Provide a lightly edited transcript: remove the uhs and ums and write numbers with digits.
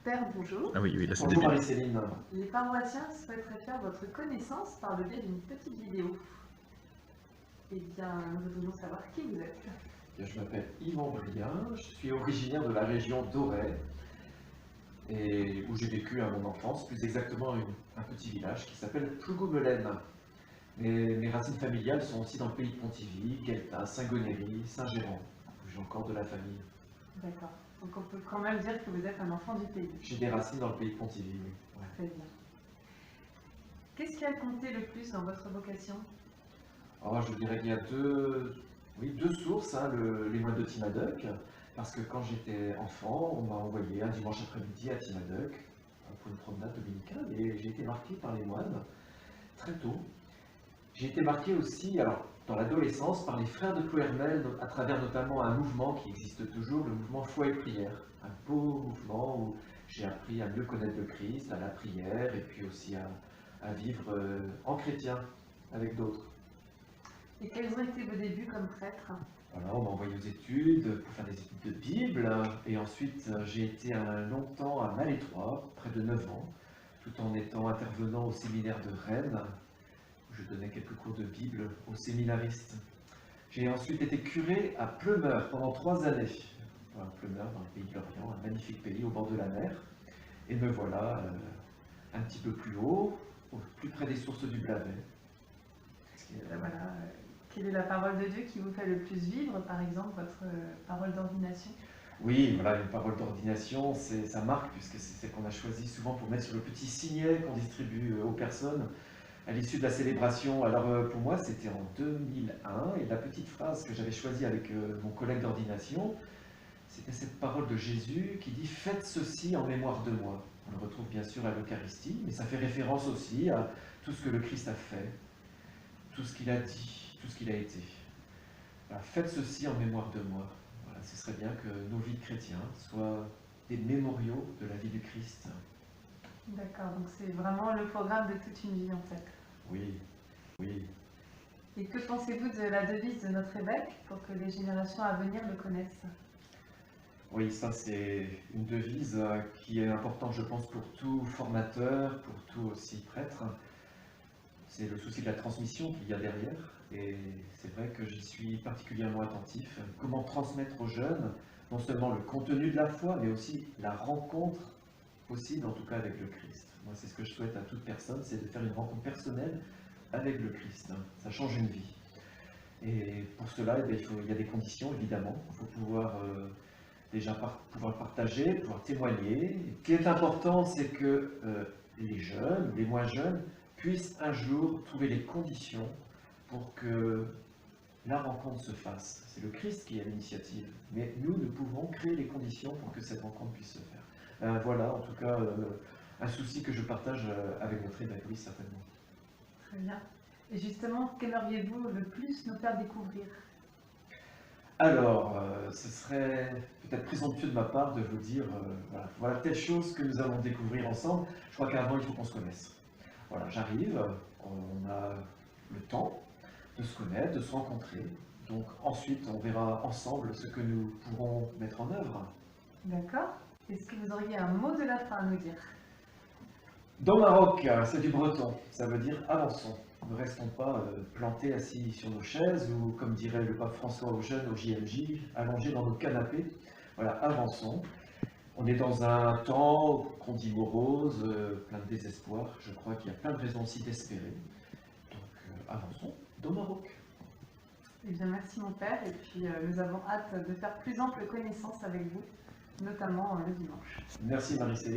Père, bonjour. Ah oui, oui, là c'est Bonjour débile. Marie-Céline. Les paroissiens souhaiteraient faire votre connaissance par le biais d'une petite vidéo. Eh bien, nous voudrions savoir qui vous êtes. Je m'appelle Yvan Brien, je suis originaire de la région d'Auray, et où j'ai vécu à mon enfance, plus exactement un petit village qui s'appelle Plougoumelaine. Mes racines familiales sont aussi dans le pays de Pontivy, Gueltas, Saint-Gonéry, Saint-Géran, où j'ai encore de la famille. D'accord. Donc on peut quand même dire que vous êtes un enfant du pays. J'ai des racines dans le pays de Pontivy, oui. Ouais. Très bien. Qu'est-ce qui a compté le plus dans votre vocation? Alors, je dirais qu'il y a deux sources, hein, les moines de Timaduc, parce que quand j'étais enfant, on m'a envoyé un dimanche après-midi à Timaduc pour une promenade dominicale, et j'ai été marqué par les moines très tôt. J'ai été marqué aussi, alors, dans l'adolescence, par les frères de Plouermel, à travers notamment un mouvement qui existe toujours, le mouvement Foi et Prière. Un beau mouvement où j'ai appris à mieux connaître le Christ, à la prière, et puis aussi à vivre en chrétien avec d'autres. Et quels ont été vos débuts comme prêtre? Voilà, on m'a envoyé aux études pour faire des études de Bible, et ensuite j'ai été longtemps à Malétroit, près de 9 ans, tout en étant intervenant au séminaire de Rennes, où je donnais quelques cours de Bible aux séminaristes. J'ai ensuite été curé à Pleumeur pendant 3 années. Voilà, Pleumeur, dans le pays de l'Orient, un magnifique pays au bord de la mer. Et me voilà un petit peu plus haut, plus près des sources du Blavet. Voilà. Quelle est la parole de Dieu qui vous fait le plus vivre, par exemple, votre parole d'ordination? Oui, voilà, une parole d'ordination, ça marque, puisque c'est celle qu'on a choisie souvent pour mettre sur le petit signet qu'on distribue aux personnes à l'issue de la célébration. Alors pour moi, c'était en 2001, et la petite phrase que j'avais choisie avec mon collègue d'ordination, c'était cette parole de Jésus qui dit « Faites ceci en mémoire de moi ». On le retrouve bien sûr à l'Eucharistie, mais ça fait référence aussi à tout ce que le Christ a fait, tout ce qu'il a dit, tout ce qu'il a été. Voilà, faites ceci en mémoire de moi. Voilà, ce serait bien que nos vies de chrétiens soient des mémoriaux de la vie du Christ. D'accord, donc c'est vraiment le programme de toute une vie en fait. Oui, oui. Et que pensez-vous de la devise de notre évêque pour que les générations à venir le connaissent? Oui, ça c'est une devise qui est importante, je pense, pour tout formateur, pour tout aussi prêtre. C'est le souci de la transmission qu'il y a derrière, et c'est vrai que j'y suis particulièrement attentif. Comment transmettre aux jeunes, non seulement le contenu de la foi, mais aussi la rencontre possible, en tout cas avec le Christ. Moi, c'est ce que je souhaite à toute personne, c'est de faire une rencontre personnelle avec le Christ. Ça change une vie. Et pour cela, eh bien, il y a des conditions, évidemment. Il faut pouvoir déjà pouvoir partager, pouvoir témoigner. Ce qui est important, c'est que les jeunes, les moins jeunes, puissent un jour trouver les conditions pour que la rencontre se fasse. C'est le Christ qui a l'initiative, mais nous pouvons créer les conditions pour que cette rencontre puisse se faire. Voilà, en tout cas, un souci que je partage avec notre évêque, oui, certainement. Très bien. Et justement, qu'aimeriez-vous le plus nous faire découvrir? Alors, ce serait peut-être présomptueux de ma part de vous dire, voilà telle chose que nous allons découvrir ensemble. Je crois qu'avant, il faut qu'on se connaisse. Voilà, j'arrive, on a le temps de se connaître, de se rencontrer. Donc ensuite, on verra ensemble ce que nous pourrons mettre en œuvre. D'accord. Est-ce que vous auriez un mot de la fin à nous dire? Dans Maroc, c'est du breton, ça veut dire avançons. Ne restons pas plantés assis sur nos chaises ou, comme dirait le pape François aux jeunes au JMJ, allongés dans nos canapés. Voilà, avançons. On est dans un temps qu'on dit morose, plein de désespoir. Je crois qu'il y a plein de raisons aussi d'espérer. Donc avançons dans Maroc. Eh bien, merci mon père, et puis nous avons hâte de faire plus ample connaissance avec vous, notamment le dimanche. Merci Marie-Céline.